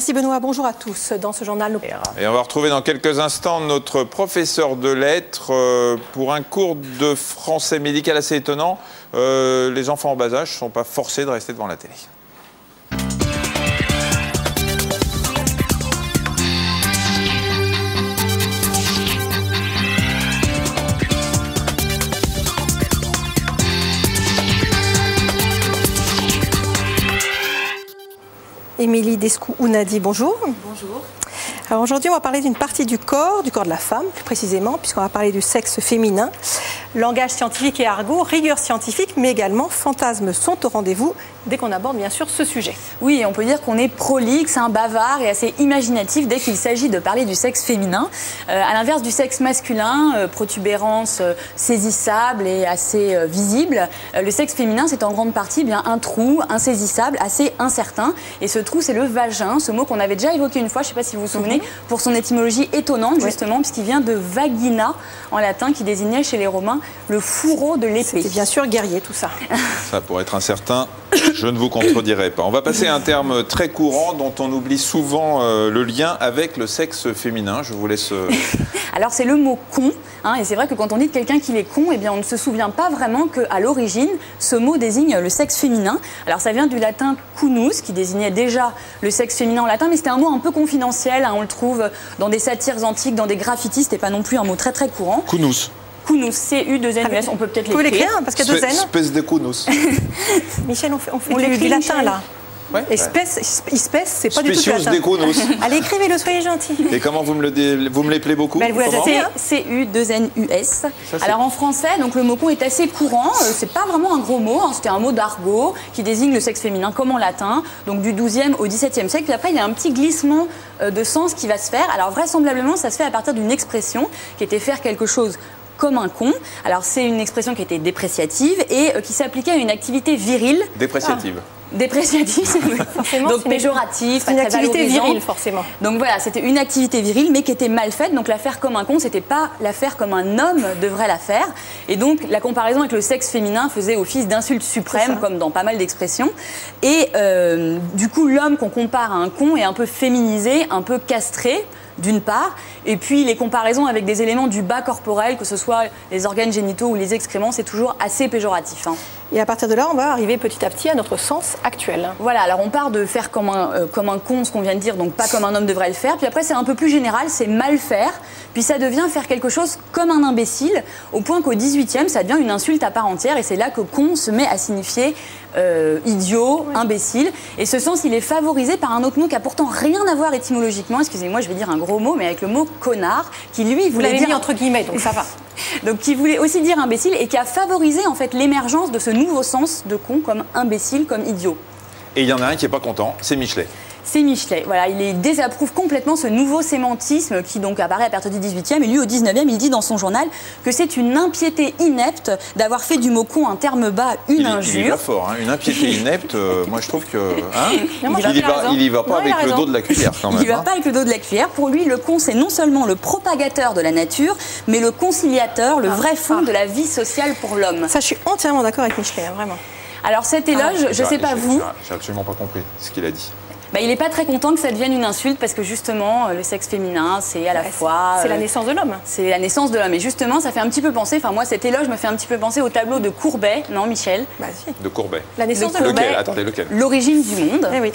Merci Benoît, bonjour à tous. Dans ce journal, Et on va retrouver dans quelques instants notre professeur de lettres pour un cours de français médical assez étonnant. Les enfants en bas âge ne sont pas forcés de rester devant la télé. Émilie Descou-Ounadi, bonjour. Bonjour. Alors aujourd'hui, on va parler d'une partie du corps de la femme, plus précisément, puisqu'on va parler du sexe féminin. Langage scientifique et argot, rigueur scientifique, mais également fantasmes sont au rendez-vous dès qu'on aborde bien sûr ce sujet. Oui, on peut dire qu'on est prolixe, bavard et assez imaginatif dès qu'il s'agit de parler du sexe féminin. À l'inverse du sexe masculin, protubérance saisissable et assez visible, le sexe féminin c'est en grande partie bien un trou insaisissable, assez incertain. Et ce trou c'est le vagin, ce mot qu'on avait déjà évoqué une fois, je ne sais pas si vous vous souvenez, pour son étymologie étonnante justement, puisqu'il vient de vagina en latin qui désignait chez les Romains le fourreau de l'épée. C'est bien sûr guerrier tout ça. Ça, pour être incertain, je ne vous contredirai pas. On va passer à un terme très courant dont on oublie souvent le lien avec le sexe féminin. Je vous laisse... Alors c'est le mot con, et c'est vrai que quand on dit de quelqu'un qu'il est con, eh bien on ne se souvient pas vraiment qu'à l'origine, ce mot désigne le sexe féminin. Alors ça vient du latin cunus, qui désignait déjà le sexe féminin en latin, mais c'était un mot un peu confidentiel, on le trouve dans des satires antiques, dans des graffitis, c'était pas non plus un mot très très courant. Cunus. Cunus, C-U-2-N-U-S, on peut peut-être l'écrire. Vous pouvez l'écrire parce qu'il y a deux N. Espèce de cunus. Michel, on fait du latin là. Ouais, espèce, c'est pas du tout Specius latin. de cunus. Allez, écrivez-le, soyez gentils. Et comment vous me l'appelez beaucoup? Vous l'avez C-U-2-N-U-S. Alors en français, donc le mot con est assez courant. C'est pas vraiment un gros mot. C'était un mot d'argot qui désigne le sexe féminin comme en latin. Donc du 12e au 17e siècle. Puis après, il y a un petit glissement de sens qui va se faire. Alors vraisemblablement, ça se fait à partir d'une expression qui était faire quelque chose comme un con. Alors c'est une expression qui était dépréciative et qui s'appliquait à une activité virile. Dépréciative. Dépréciative, donc péjoratif, une activité virile forcément. Donc voilà, c'était une activité virile mais qui était mal faite. Donc la faire comme un con, c'était pas la faire comme un homme devrait la faire. Et donc la comparaison avec le sexe féminin faisait office d'insulte suprême, comme dans pas mal d'expressions. Et du coup, l'homme qu'on compare à un con est un peu féminisé, un peu castré, d'une part, et puis les comparaisons avec des éléments du bas corporel, que ce soit les organes génitaux ou les excréments, c'est toujours assez péjoratif. Et à partir de là, on va arriver petit à petit à notre sens actuel. Voilà, alors on part de faire comme un con, ce qu'on vient de dire, donc pas comme un homme devrait le faire, puis après c'est un peu plus général, c'est mal faire, puis ça devient faire quelque chose comme un imbécile, au point qu'au 18e, ça devient une insulte à part entière, et c'est là que con se met à signifier idiot, imbécile, et ce sens il est favorisé par un autre mot qui a pourtant rien à voir étymologiquement, excusez-moi je vais dire un gros mot, mais avec le mot connard, qui lui voulait dire... mis entre guillemets, donc ça va. Donc qui voulait aussi dire imbécile et qui a favorisé en fait l'émergence de ce nouveau sens de con comme imbécile, comme idiot. Et il y en a un qui n'est pas content, c'est Michelet. C'est Michelet, voilà, il désapprouve complètement ce nouveau sémantisme qui donc apparaît à partir du 18e et lui au 19e il dit dans son journal que c'est une impiété inepte d'avoir fait du mot con un terme bas, une injure. Il va fort, une impiété inepte, moi je trouve que... il y va pas avec le dos de la cuillère quand même. Il y va pas avec le dos de la cuillère, pour lui le con c'est non seulement le propagateur de la nature, mais le conciliateur, le vrai fond de la vie sociale pour l'homme. Ça je suis entièrement d'accord avec Michelet, vraiment. Alors cet éloge, je sais pas vous... J'ai absolument pas compris ce qu'il a dit. Il n'est pas très content que ça devienne une insulte parce que justement, le sexe féminin, c'est à la fois... C'est la naissance de l'homme. C'est la naissance de l'homme. Et justement, ça fait un petit peu penser, moi cet éloge me fait un petit peu penser au tableau de Courbet, non Michel? Si. De Courbet. La naissance de Courbet. Lequel? Attendez, lequel? L'origine du monde. Eh oui.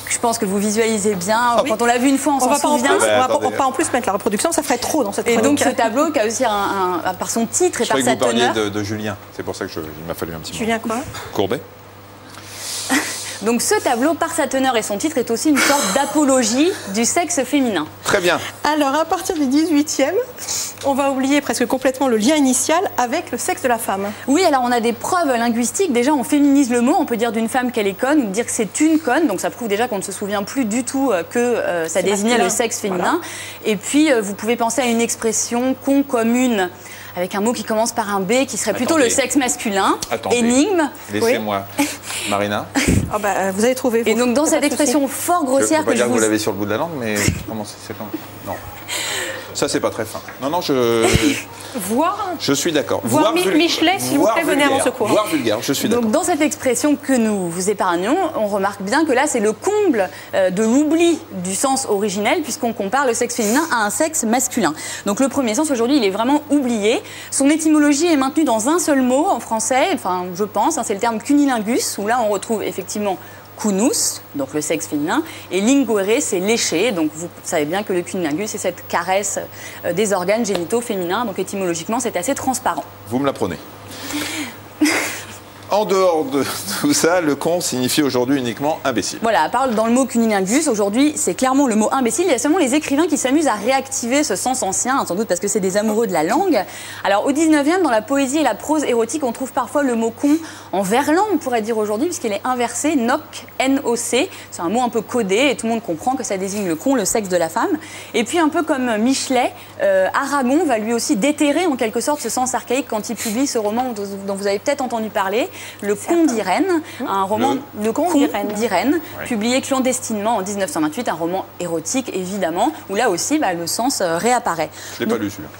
Je pense que vous visualisez bien. Quand on l'a vu une fois, on s'en souvient. On va pas en plus mettre la reproduction, ça ferait trop dans cette chronique. Et donc ce tableau qui a aussi par son titre et par sa teneur... Je croyais que vous parliez de Julien. C'est pour ça qu'il m'a fallu un petit moment. Julien quoi? Courbet. Donc ce tableau, par sa teneur et son titre, est aussi une sorte d'apologie du sexe féminin. Très bien. Alors à partir du 18e, on va oublier presque complètement le lien initial avec le sexe de la femme. Oui, alors on a des preuves linguistiques. Déjà, on féminise le mot. On peut dire d'une femme qu'elle est conne ou dire que c'est une conne. Donc ça prouve déjà qu'on ne se souvient plus du tout que ça désignait le sexe féminin. Voilà. Et puis, vous pouvez penser à une expression con comme une, avec un mot qui commence par un B, qui serait plutôt le sexe masculin. Énigme. Laissez-moi. Marina. Vous allez trouver. Et donc dans cette expression fort grossière je peux pas dire que vous l'avez sur le bout de la langue, mais comment c'est Non. Ça, c'est pas très fin. Non, non, je suis d'accord. Voire Michelet, s'il vous plaît, venez à mon secours. Voire vulgaire, je suis d'accord. Donc, dans cette expression que nous vous épargnons, on remarque bien que là, c'est le comble de l'oubli du sens originel, puisqu'on compare le sexe féminin à un sexe masculin. Donc, le premier sens, aujourd'hui, il est vraiment oublié. Son étymologie est maintenue dans un seul mot en français, enfin, je pense, c'est le terme cunilingus, où là, on retrouve effectivement cunus, donc le sexe féminin, et linguere, c'est lécher. Donc vous savez bien que le cunilingus, c'est cette caresse des organes génitaux féminins. Donc étymologiquement, c'est assez transparent. Vous me l'apprenez. En dehors de tout ça, le con signifie aujourd'hui uniquement imbécile. Voilà, à part dans le mot cunilingus, aujourd'hui, c'est clairement le mot imbécile. Il y a seulement les écrivains qui s'amusent à réactiver ce sens ancien, sans doute parce que c'est des amoureux de la langue. Alors, au 19e, dans la poésie et la prose érotique, on trouve parfois le mot con en verlan, on pourrait dire aujourd'hui, puisqu'il est inversé, noc, N-O-C. C'est un mot un peu codé et tout le monde comprend que ça désigne le con, le sexe de la femme. Et puis, un peu comme Michelet, Aragon va lui aussi déterrer en quelque sorte ce sens archaïque quand il publie ce roman dont vous avez peut-être entendu parler. Le Conte d'Irène, un roman Le Conte d'Irène, publié clandestinement en 1928, un roman érotique évidemment, où là aussi le sens réapparaît. Je ne l'ai pas lu celui-là.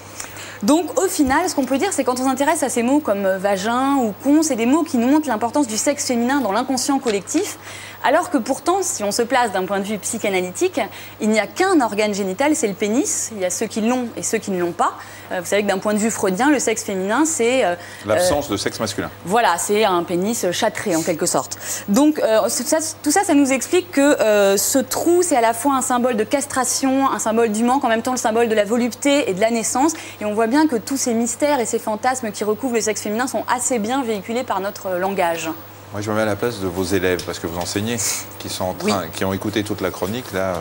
Donc au final, ce qu'on peut dire, c'est quand on s'intéresse à ces mots comme vagin ou con, c'est des mots qui nous montrent l'importance du sexe féminin dans l'inconscient collectif, alors que pourtant, si on se place d'un point de vue psychanalytique, il n'y a qu'un organe génital, c'est le pénis. Il y a ceux qui l'ont et ceux qui ne l'ont pas. Vous savez que d'un point de vue freudien, le sexe féminin, c'est... l'absence de sexe masculin. Voilà, c'est un pénis châtré en quelque sorte. Donc tout ça, ça nous explique que ce trou, c'est à la fois un symbole de castration, un symbole du manque, en même temps le symbole de la volupté et de la naissance. Et on voit bien que tous ces mystères et ces fantasmes qui recouvrent le sexe féminin sont assez bien véhiculés par notre langage. Moi, je me mets à la place de vos élèves, parce que vous enseignez, qui ont écouté toute la chronique, là.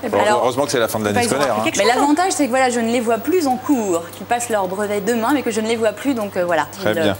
Heureusement que c'est la fin de l'année scolaire. Hein. Mais l'avantage, c'est que je ne les vois plus en cours, qu'ils passent leur brevet demain, mais que je ne les vois plus, donc voilà. Très bien.